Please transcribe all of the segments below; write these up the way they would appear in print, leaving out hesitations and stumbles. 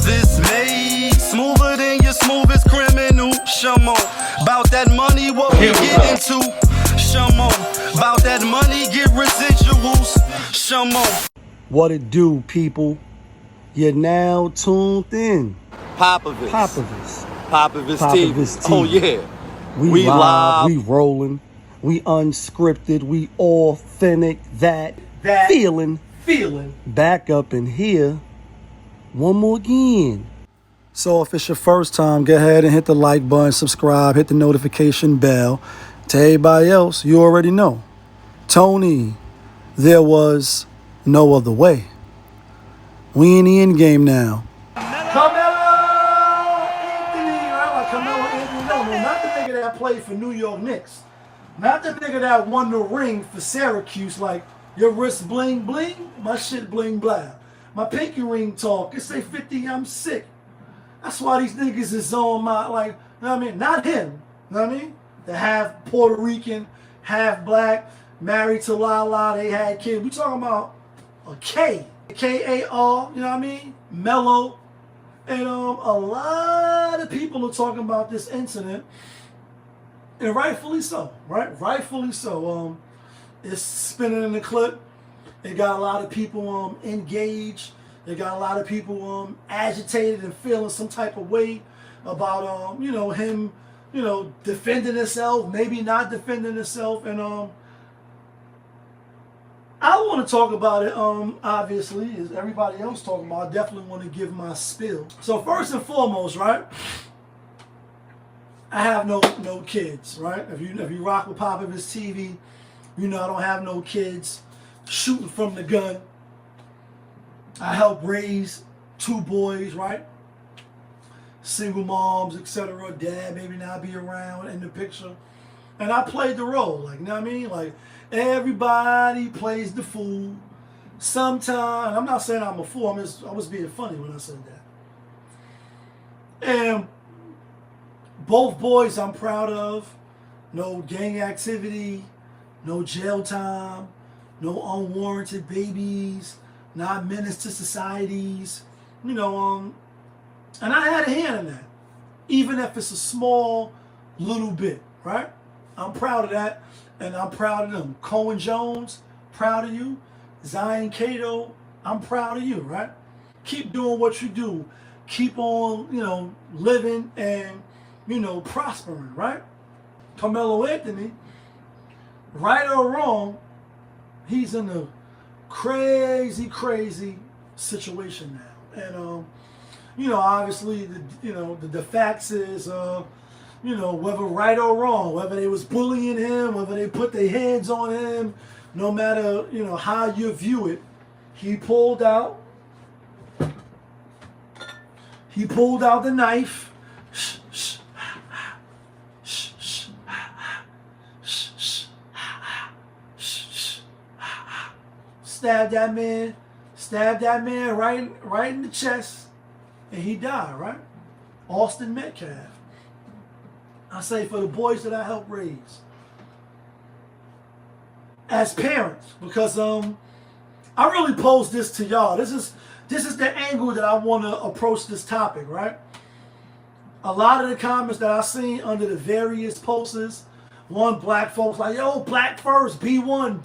this made smoother than your smoothest criminal. Shamo, about that money, what we get into. Shamo, about that money, get residuals. Shamo. What it do, people? You're now tuned in. Popovich TV. TV. Oh yeah. We live, we rolling, we unscripted, we authentic, that feeling back up in here one more again. So if it's your first time, go ahead and hit the like button, subscribe, hit the notification bell. To everybody else, you already know. Tony, there was no other way. We in the end game now. KarMeLo Anthony, right? Like KarMeLo Anthony. No, not the nigga that played for New York Knicks. Not the nigga that won the ring for Syracuse. Like, your wrist bling bling, my shit bling blah. My pinky ring talk, it say 50, I'm sick. That's why these niggas is on my, like, you know what I mean? Not him, you know what I mean? The half Puerto Rican, half black, married to Lala, they had kids. We talking about a K, KAR, you know what I mean? Mellow. And a lot of people are talking about this incident, and rightfully so, right? Rightfully so. It's spinning in the clip. It got a lot of people engaged. It got a lot of people agitated and feeling some type of way about you know, him, you know, defending himself, maybe not defending himself, and I want to talk about it, obviously, as everybody else talking about. I definitely want to give my spill. So first and foremost, right, I have no kids, right? If you rock with Popovich TV, you know I don't have no kids. Shooting from the gun. I help raise 2 boys, right? Single moms, etc. Dad maybe not be around in the picture. And I played the role, like, you know what I mean? Like, everybody plays the fool. Sometimes, I'm not saying I'm a fool, I was being funny when I said that. And both boys I'm proud of. No gang activity, no jail time, no unwarranted babies, not menace to societies, you know, and I had a hand in that, even if it's a small little bit, right? I'm proud of that, and I'm proud of them. Cohen Jones, proud of you. Zion Cato, I'm proud of you, right? Keep doing what you do. Keep on, you know, living and, you know, prospering, right? KarMeLo Anthony, right or wrong, he's in a crazy situation now. And, you know, obviously, the facts is, you know, whether right or wrong, whether they was bullying him, whether they put their hands on him, no matter, you know, how you view it, he pulled out the knife. Stabbed that man right in the chest, and he died, right? Austin Metcalf. I say, for the boys that I helped raise as parents, because I really pose this to y'all. This is the angle that I want to approach this topic, right? A lot of the comments that I seen under the various posts, black folks like, yo, black first, B1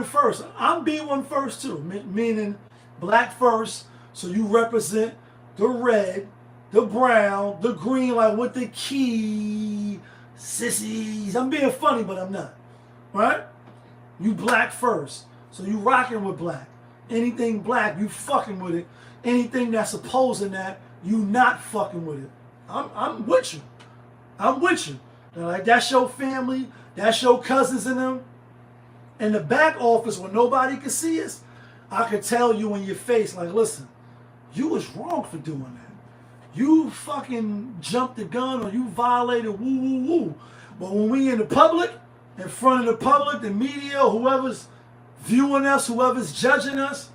first. I'm B1 first too, meaning black first. So you represent the red, the brown, the green, like with the key sissies. I'm being funny, but I'm not. Right? You black first. So you rocking with black. Anything black, you fucking with it. Anything that's opposing that, you not fucking with it. I'm with you. I'm with you. Now, like, that's your family, that's your cousins in them. In the back office when nobody could see us, I could tell you in your face, like, listen, you was wrong for doing that. You fucking jumped the gun or you violated woo. But when we in the public, in front of the public, the media, whoever's viewing us, whoever's judging us,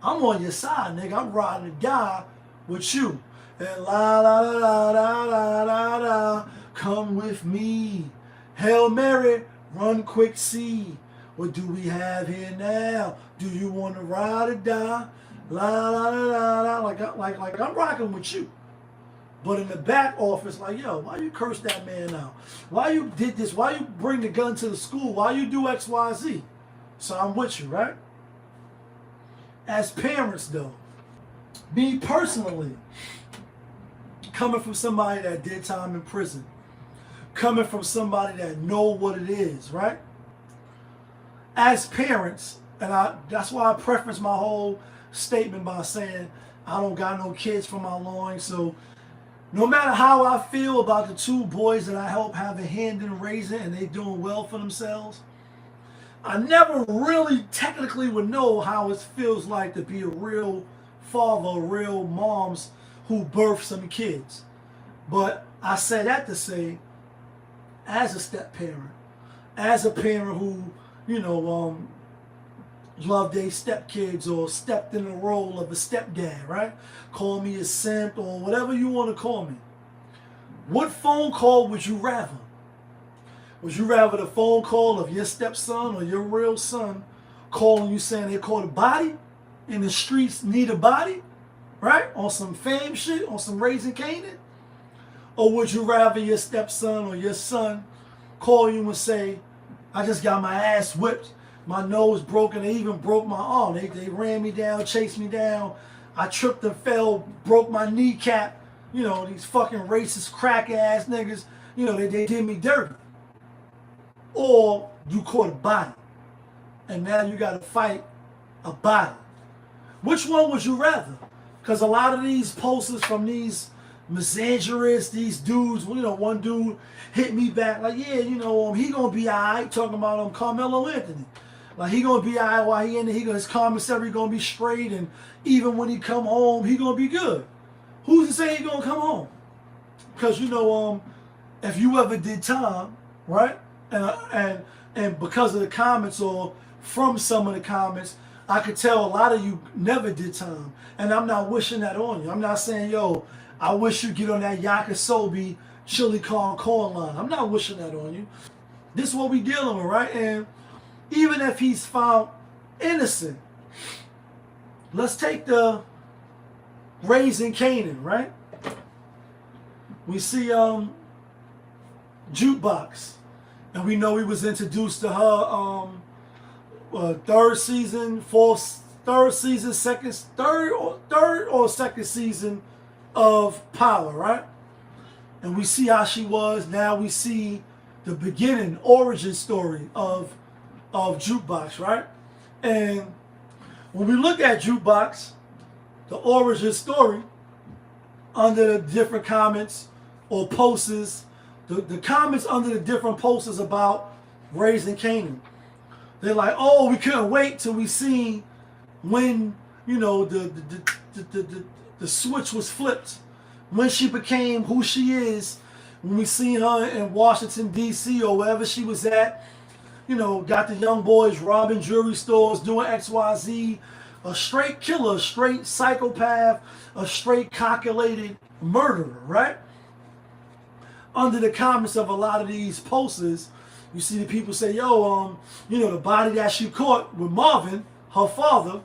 I'm on your side, nigga. I'm riding or die with you. And la la la la la la la, come with me. Hail Mary, run quick, see. What do we have here now? Do you want to ride or die? la la la la, like I'm rocking with you. But in the back office, like, yo, why you curse that man out? Why you did this? Why you bring the gun to the school? Why you do X, Y, Z? So I'm with you, right? As parents, though, me personally, coming from somebody that did time in prison, coming from somebody that know what it is, right? As parents, and that's why I preface my whole statement by saying I don't got no kids from my loins, so no matter how I feel about the two boys that I help have a hand in raising and they doing well for themselves, I never really technically would know how it feels like to be a real father, real moms who birth some kids. But I say that to say, as a step parent, as a parent who, loved their stepkids or stepped in the role of a stepdad, right? Call me a simp or whatever you want to call me. What phone call would you rather? Would you rather the phone call of your stepson or your real son calling you saying they caught a body in the streets, need a body, right? On some fame shit, on some Raising Canaan? Or would you rather your stepson or your son call you and say, I just got my ass whipped, my nose broken, they even broke my arm. They ran me down, chased me down. I tripped and fell, broke my kneecap. These fucking racist crack ass niggas, they did me dirty. Or you caught a body and now you got to fight a body. Which one would you rather? Because a lot of these posters from these misandrists, these dudes, one dude hit me back like, yeah, he gonna be alright, talking about KarMeLo Anthony. Like, he gonna be alright while he in there, his commissary gonna be straight, and even when he come home, he gonna be good. Who's to say he gonna come home? Because if you ever did time, right? And because of the comments or from some of the comments, I could tell a lot of you never did time. And I'm not wishing that on you. I'm not saying, yo, I wish you get on that yakisobe chili corn line. I'm not wishing that on you. This is what we dealing with, right? And even if he's found innocent, let's take the Raising Canaan, right? We see Jukebox, and we know he was introduced to her third or second season of Power, right? And we see how she was. Now we see the beginning, origin story of Jukebox, right? And when we look at Jukebox, the origin story, under the different comments or posters, the comments under the different posters about Raising Canaan, they're like, oh, we couldn't wait till we see when, the switch was flipped, when she became who she is, when we see her in Washington, D.C. or wherever she was at, got the young boys robbing jewelry stores, doing X, Y, Z, a straight killer, a straight psychopath, a straight calculated murderer, right? Under the comments of a lot of these posters, you see the people say, yo, the body that she caught with Marvin, her father,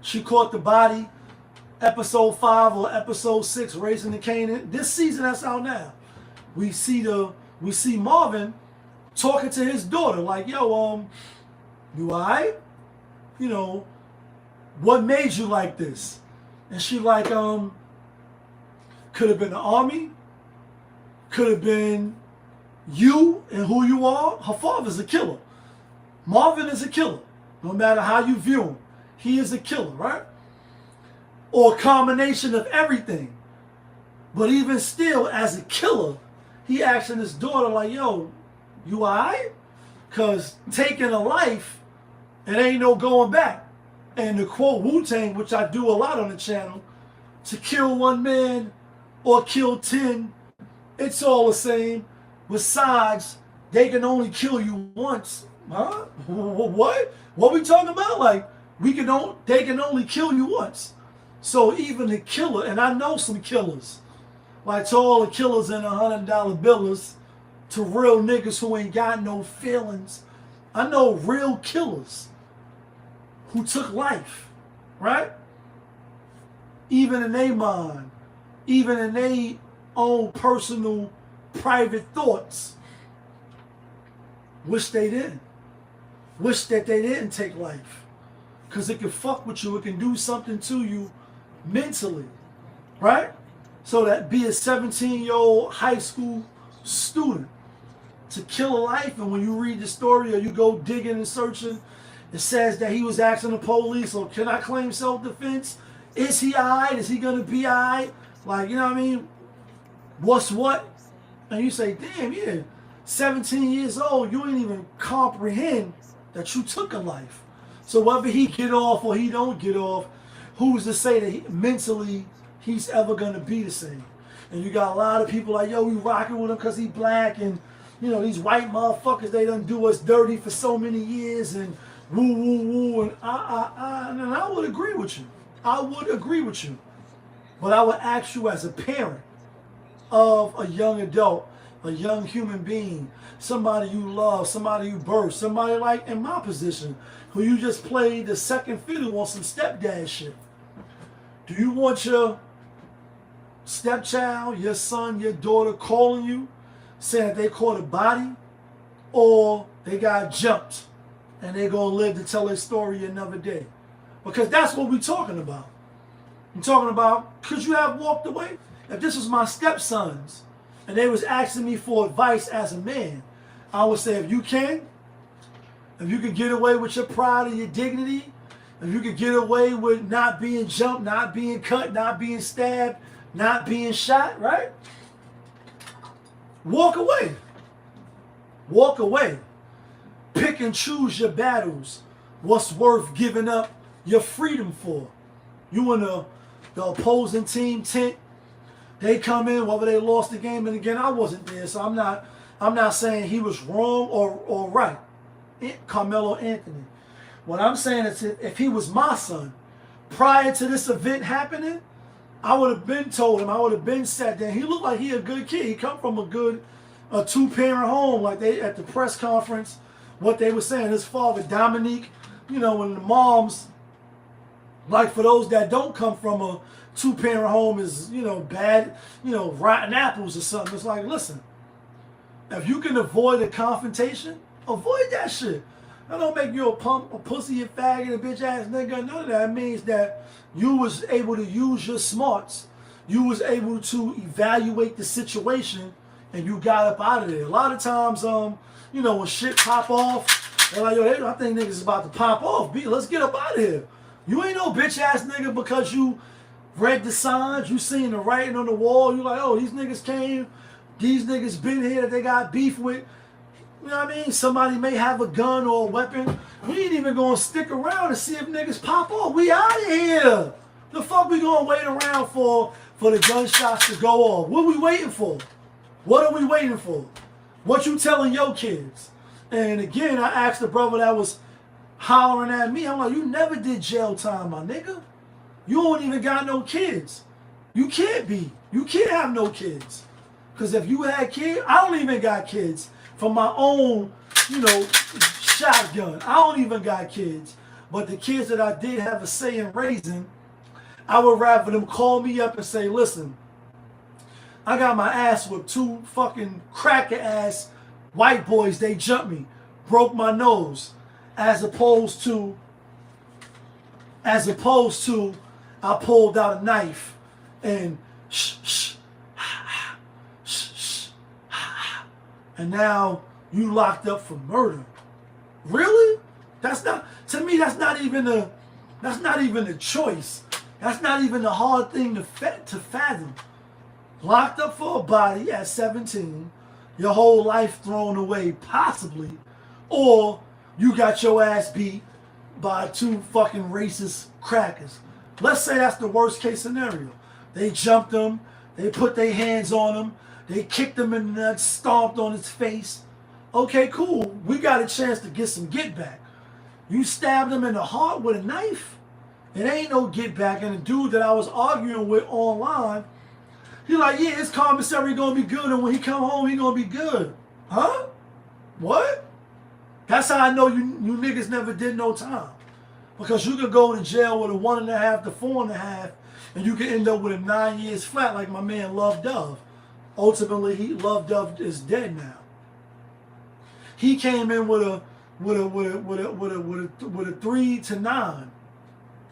she caught the body episode 5 or episode 6, Raising the Canaan. This season that's out now. We see Marvin talking to his daughter, like, yo, you alright? What made you like this? And she like, could have been the army, could have been you and who you are. Her father's a killer. Marvin is a killer. No matter how you view him, he is a killer, right? Or a combination of everything. But even still, as a killer, he asking his daughter like, yo, you alright? Because taking a life, it ain't no going back. And to quote Wu-Tang, which I do a lot on the channel, to kill one man or kill 10, it's all the same. Besides, they can only kill you once. Huh? What? What we talking about? Like, they can only kill you once. So even the killer, and I know some killers, like to all the killers in $100 billers, to real niggas who ain't got no feelings, I know real killers who took life, right? even in their mind, even in their own personal, private thoughts, wish they didn't. Wish that they didn't take life. Because it can fuck with you. It can do something to you mentally. Right? So that be a 17-year-old high school student to kill a life, and when you read the story or you go digging and searching, it says that he was asking the police, so can I claim self-defense? Is he alright? Is he going to be alright? Like, you know what I mean? What's what? And you say, damn, yeah, 17 years old, you ain't even comprehend that you took a life. So whether he get off or he don't get off, who's to say that mentally he's ever going to be the same? And you got a lot of people like, yo, we rocking with him because he black, and, you know, these white motherfuckers, they done do us dirty for so many years, and woo, woo, woo, and and I would agree with you. I would agree with you. But I would ask you as a parent of a young adult, a young human being, somebody you love, somebody you birthed, somebody like in my position, who you just played the second fiddle on some stepdad shit. Do you want your stepchild, your son, your daughter calling you, saying that they caught a body, or they got jumped and they're going to live to tell their story another day? Because that's what we're talking about. I'm talking about, could you have walked away? If this was my stepsons and they was asking me for advice as a man, I would say, if you can get away with your pride and your dignity, if you could get away with not being jumped, not being cut, not being stabbed, not being shot, right? Walk away. Walk away. Pick and choose your battles. What's worth giving up your freedom for? You in the opposing team tent, they come in, whether they lost the game, and again, I wasn't there, so I'm not saying he was wrong or right. KarMeLo AnThonY. What I'm saying is, if he was my son, prior to this event happening, I would have been told him, I would have been sat there. He looked like he a good kid. He come from a two-parent home, like they at the press conference, what they were saying. His father, Dominique, you know, when the moms, like for those that don't come from a two-parent home, is, you know, bad, you know, rotten apples or something. It's like, listen, if you can avoid a confrontation, avoid that shit. That don't make you a pump, a pussy, a faggot, a bitch ass nigga. None of that. It means that you was able to use your smarts. You was able to evaluate the situation, and you got up out of there. A lot of times, you know, when shit pop off, they're like, yo, I think niggas is about to pop off. Let's get up out of here. You ain't no bitch ass nigga because you read the signs, you seen the writing on the wall. You like, oh, these niggas came, these niggas been here that they got beef with. You know what I mean? Somebody may have a gun or a weapon. We ain't even gonna stick around and see if niggas pop off. We out of here. The fuck we gonna wait around for the gunshots to go off? What we waiting for? What are we waiting for? What you telling your kids? And again, I asked the brother that was hollering at me, I'm like, you never did jail time, my nigga. You don't even got no kids. You can't have no kids. Because if you had kids, I don't even got kids. From my own, you know, shotgun. I don't even got kids. But the kids that I did have a say in raising, I would rather them call me up and say, listen, I got my ass with two fucking cracker ass white boys. They jumped me, broke my nose. As opposed to I pulled out a knife and and now you locked up for murder. Really? That's not, to me, that's not even a choice. That's not even a hard thing to fathom. Locked up for a body at 17, your whole life thrown away, possibly, or you got your ass beat by two fucking racist crackers. Let's say that's the worst case scenario. They jumped him, they put their hands on him, they kicked him in the nuts, stomped on his face. Okay, cool. We got a chance to get some get back. You stabbed him in the heart with a knife? It ain't no get back. And the dude that I was arguing with online, he like, yeah, his commissary gonna be good, and when he come home, he gonna be good. Huh? What? That's how I know you niggas never did no time. Because you could go to jail with a 1.5 to 4.5, And you can end up with a 9 years flat like my man Love Dove. Ultimately, Love Dove is dead now. He came in with a 3 to 9.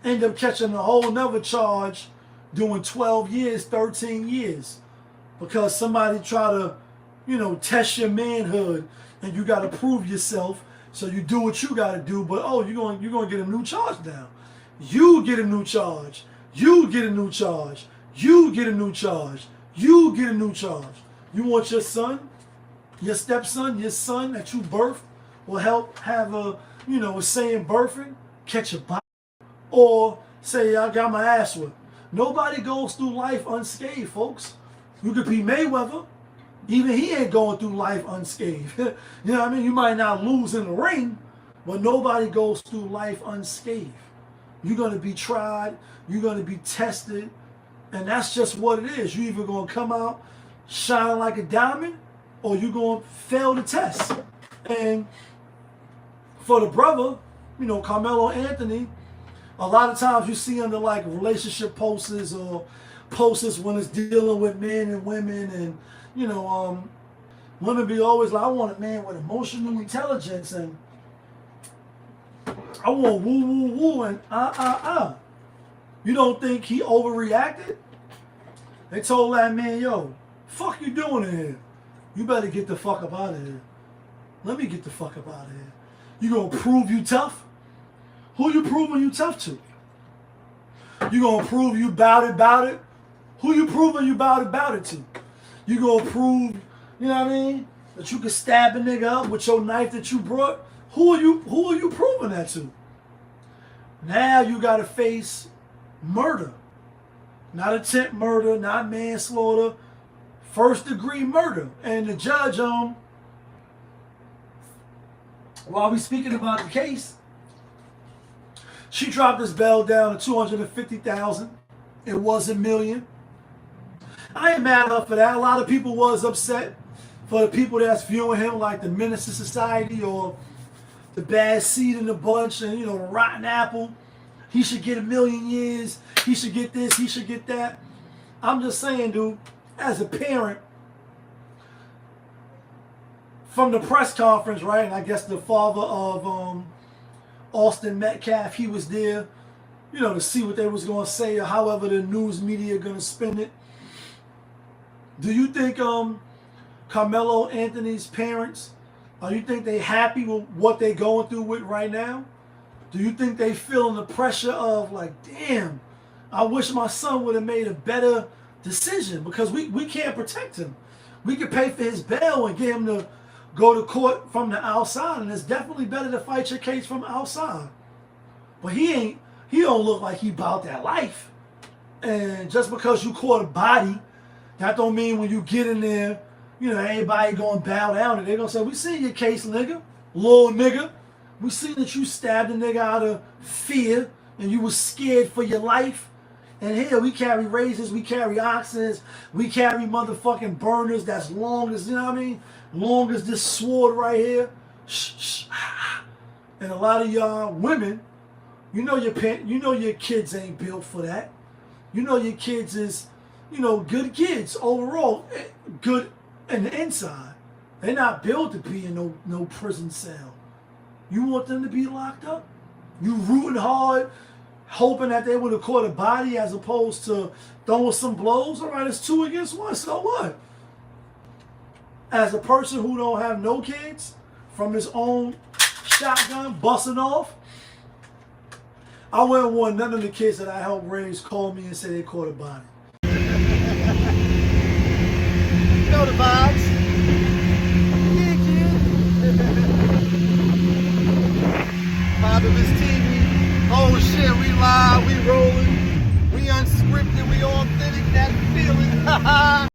Ended up catching a whole nother charge, doing 12 years, 13 years. Because somebody tried to, test your manhood, and you got to prove yourself. So you do what you got to do, but you're going to get a new charge now. You get a new charge. You get a new charge. You get a new charge. You get a new charge. You want your son, your stepson, your son that you birthed will help have a say in birthing, catch a bite, or say I got my ass whipped. Nobody goes through life unscathed, folks. You could be Mayweather. Even he ain't going through life unscathed. You know what I mean? You might not lose in the ring, but nobody goes through life unscathed. You're going to be tried. You're going to be tested. And that's just what it is. You're either going to come out shining like a diamond, or you're going to fail the test. And for the brother, KarMeLo AnThonY, a lot of times you see under like relationship posters or posters when it's dealing with men and women, and women be always like, I want a man with emotional intelligence, and I want woo woo woo and You don't think he overreacted? They told that man, yo, fuck you doing in here? You better get the fuck up out of here. Let me get the fuck up out of here. You gonna prove you tough? Who you proving you tough to? You gonna prove you bout it? Who you proving you bout it to? You gonna prove, that you can stab a nigga up with your knife that you brought? Who are you proving that to? Now you gotta face murder. Not attempt murder, not manslaughter, first degree murder. And the judge, while we speaking about the case, she dropped his bail down to $250,000. It was $1 million. I ain't mad at her for that. A lot of people was upset for the people that's viewing him like the menace to society or the bad seed in the bunch and, the rotten apple. He should get 1 million years. He should get this. He should get that. I'm just saying, dude, as a parent, from the press conference, right, and I guess the father of Austin Metcalf, he was there, to see what they was going to say or however the news media going to spin it. Do you think KarMeLo AnThonY's parents, you think they happy with what they going through with right now? Do you think they feeling the pressure of like, damn, I wish my son would have made a better decision, because we can't protect him. We could pay for his bail and get him to go to court from the outside, and it's definitely better to fight your case from outside. But he don't look like he about that life. And just because you caught a body, that don't mean when you get in there, everybody gonna bow down and they're gonna say, we seen your case, nigga, little nigga. We seen that you stabbed a nigga out of fear and you was scared for your life. And here we carry razors, we carry oxens, we carry motherfucking burners that's long as, long as this sword right here. And a lot of y'all women, your kids ain't built for that. Your kids is, good kids overall, good in the inside. They're not built to be in no prison cell. You want them to be locked up? You rooting hard, hoping that they would have caught a body as opposed to throwing some blows? All right, it's 2 against 1, so what? As a person who don't have no kids, from his own shotgun busting off, I wouldn't want none of the kids that I helped raise call me and say they caught a body. You know the vibes. Yeah, kid. Vibe of his TV. Oh shit, we live, we rolling, we unscripted, we authentic, that feeling.